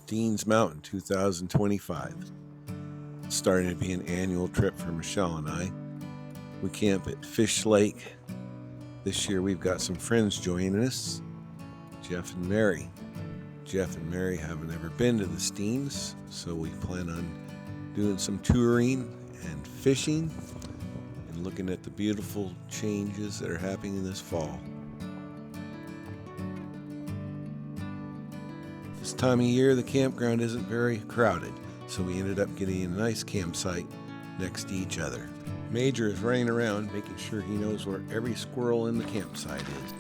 Steens Mt in 2025. It's starting to be an annual trip for Michelle and I. We camp at Fish Lake. This year we've got some friends joining us, Jeff and Mary. Jeff and Mary haven't ever been to the Steens, so we plan on doing some touring and fishing and looking at the beautiful changes that are happening this fall. This time of year, the campground isn't very crowded, so we ended up getting a nice campsite next to each other. Major is running around making sure he knows where every squirrel in the campsite is.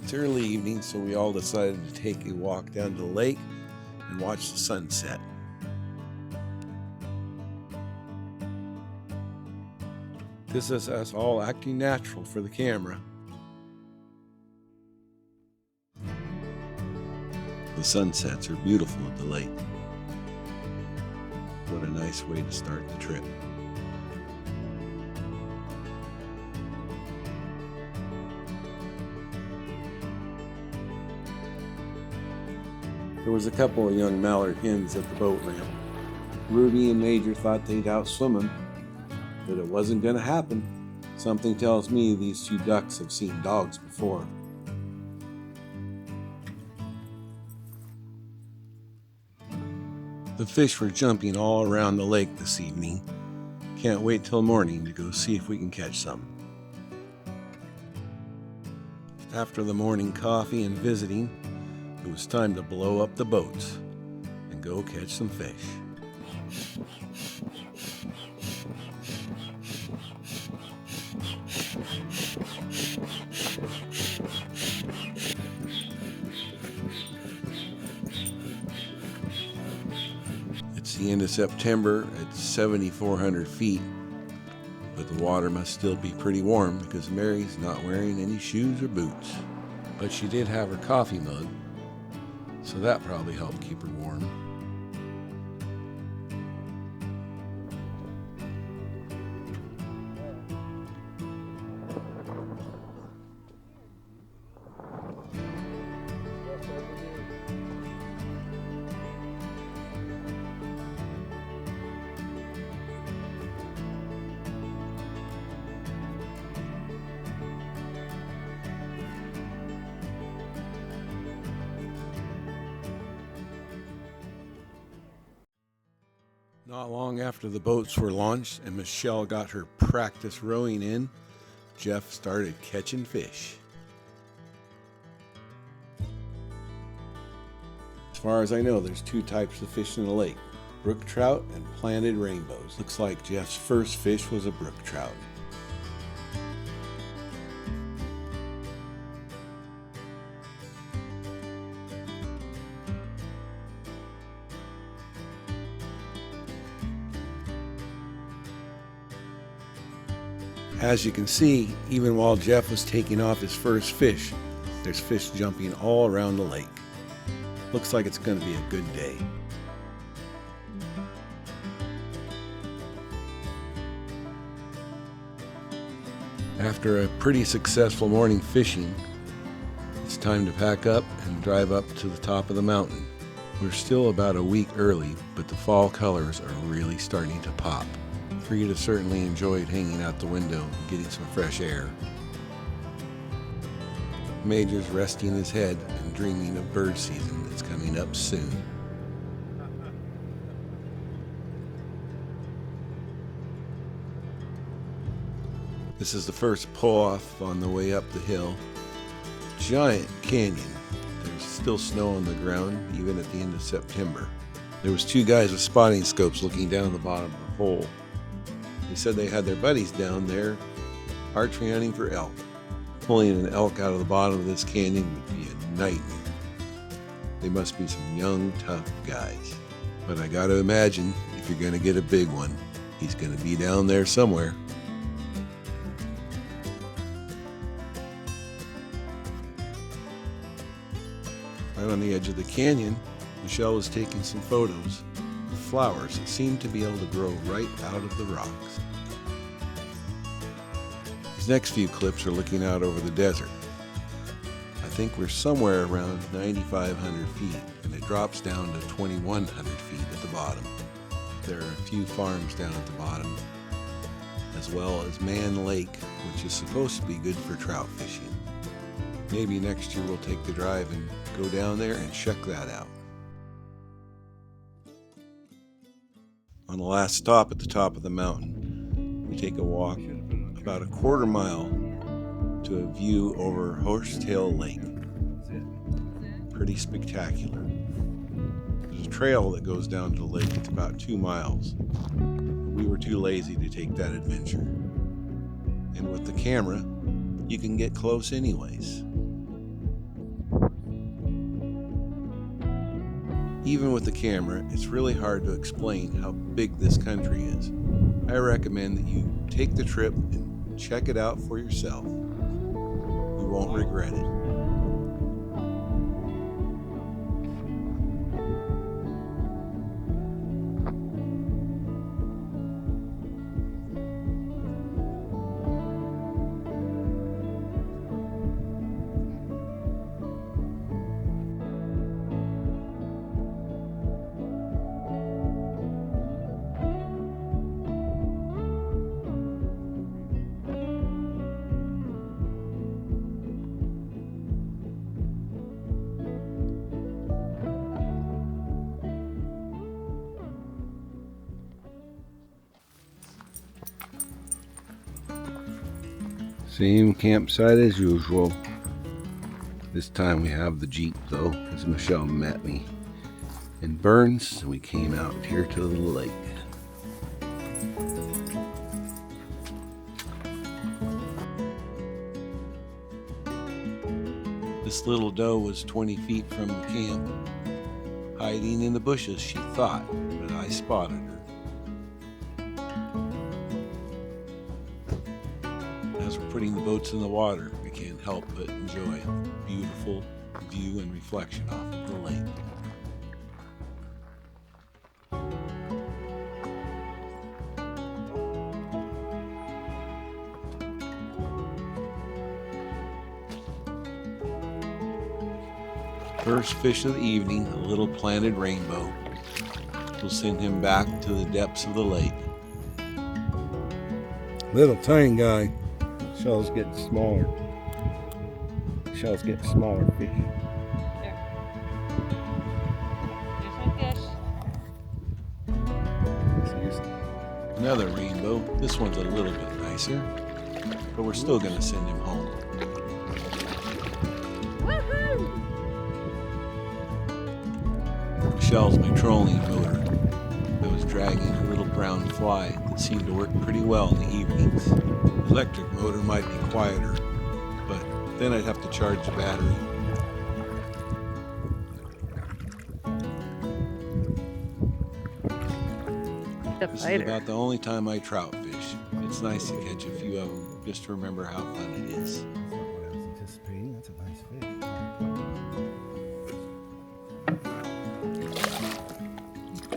It's early evening, so we all decided to take a walk down to the lake and watch the sunset. This is us all acting natural for the camera. The sunsets are beautiful at the lake. What a nice way to start the trip. There was a couple of young mallard hens at the boat ramp. Ruby and Major thought they'd outswim them, but it wasn't going to happen. Something tells me these two ducks have seen dogs before. The fish were jumping all around the lake this evening. Can't wait till morning to go see if we can catch some. After the morning coffee and visiting, it was time to blow up the boats and go catch some fish. It's the end of September at 7,400 feet, but the water must still be pretty warm because Mary's not wearing any shoes or boots. But she did have her coffee mug, so that probably helped keep her warm. Not long after the boats were launched and Michelle got her practice rowing in, Jeff started catching fish. As far as I know, there's two types of fish in the lake, brook trout and planted rainbows. Looks like Jeff's first fish was a brook trout. As you can see, even while Jeff was taking off his first fish, there's fish jumping all around the lake. Looks like it's going to be a good day. After a pretty successful morning fishing, it's time to pack up and drive up to the top of the mountain. We're still about a week early, but the fall colors are really starting to pop. Frida certainly enjoyed hanging out the window and getting some fresh air. Major's resting his head and dreaming of bird season that's coming up soon. This is the first pull-off on the way up the hill. Giant canyon. There's still snow on the ground, even at the end of September. There was two guys with spotting scopes looking down the bottom of the hole. They said they had their buddies down there archery hunting for elk. Pulling an elk out of the bottom of this canyon would be a nightmare. They must be some young, tough guys. But I gotta imagine, if you're gonna get a big one, he's gonna be down there somewhere. Right on the edge of the canyon, Michelle was taking some photos of flowers that seemed to be able to grow right out of the rocks. These next few clips are looking out over the desert. I think we're somewhere around 9,500 feet in a drops down to 2,100 feet at the bottom. There are a few farms down at the bottom, as well as Man Lake, which is supposed to be good for trout fishing. Maybe next year we'll take the drive and go down there and check that out. On the last stop at the top of the mountain, we take a walk about a quarter mile to a view over Horsetail Lake. Pretty spectacular. There's a trail that goes down to the lake. It's about 2 miles. We were too lazy to take that adventure. And with the camera, you can get close anyways. Even with the camera, it's really hard to explain how big this country is. I recommend that you take the trip and check it out for yourself. You won't regret it. Same campsite as usual. This time we have the Jeep though, because Michelle met me in Burns and we came out here to the lake. This little doe was 20 feet from the camp, hiding in the bushes, she thought, but I spotted her. As we're putting the boats in the water, we can't help but enjoy the beautiful view and reflection off of the lake. First fish of the evening, a little planted rainbow. We'll send him back to the depths of the lake. Little tiny guy. Shell's getting smaller. Shell's getting smaller fish. There. There's one fish. Another rainbow. This one's a little bit nicer, but we're still going to send him home. Woohoo! Michelle's my trolling motor. I was dragging a little brown fly that seemed to work pretty well in the evenings. Electric motor might be quieter, but then I'd have to charge the battery. This is about the only time I trout fish. It's nice to catch a few of them just to remember how fun it is. That's not what I was anticipating. That's a nice fish.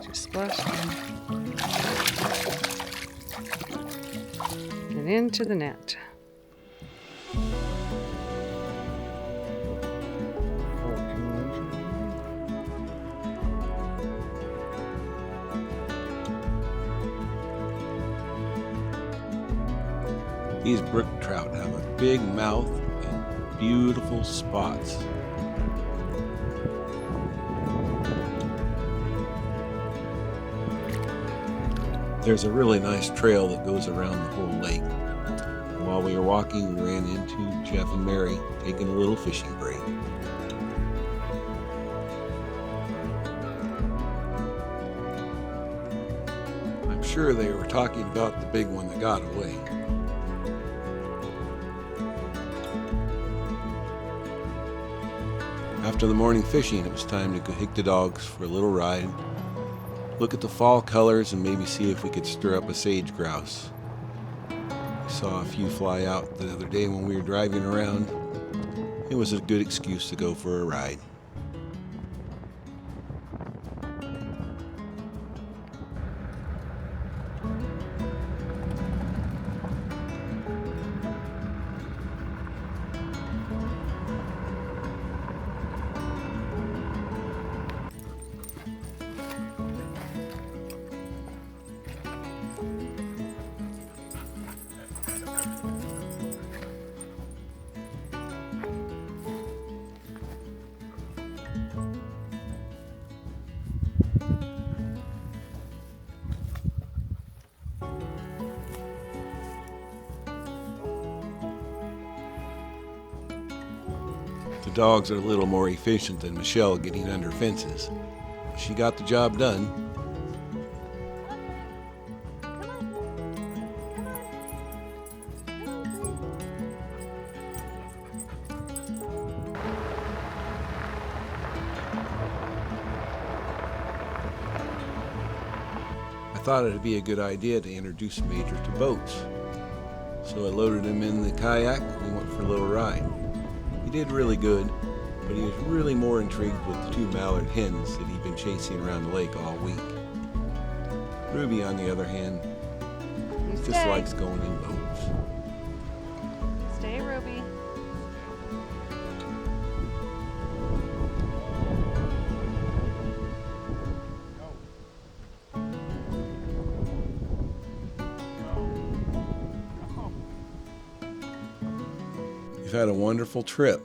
Just splash down. And into the net. These brook trout have a big mouth and beautiful spots. There's a really nice trail that goes around the whole lake. While we were walking, we ran into Jeff and Mary taking a little fishing break. I'm sure they were talking about the big one that got away. After the morning fishing, it was time to go take the dogs for a little ride, look at the fall colors, and maybe see if we could stir up a sage grouse. We saw a few fly out the other day when we were driving around. It was a good excuse to go for a ride. dogs are a little more efficient than Michelle getting under fences. She got the job done. I thought it'd be a good idea to introduce Major to boats. So I loaded him in the kayak and we went for a little ride. He did really good, but he was really more intrigued with the 2 mallard hens that he'd been chasing around the lake all week. Ruby, on the other hand, You just stay. likes going in boats. Stay, Ruby. We've had a wonderful trip.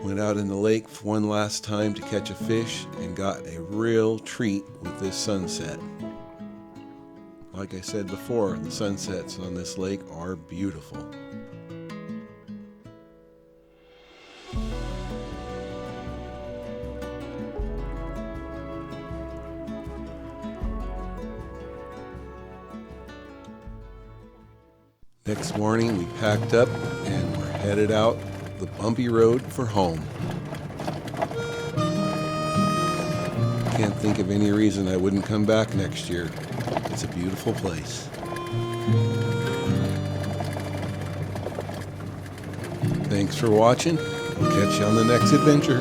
Went out in the lake for one last time to catch a fish and got a real treat with this sunset. Like I said before, the sunsets on this lake are beautiful. Next morning we packed up and we're headed out the bumpy road for home. Can't think of any reason I wouldn't come back next year. It's a beautiful place. Thanks for watching. We'll catch you on the next adventure.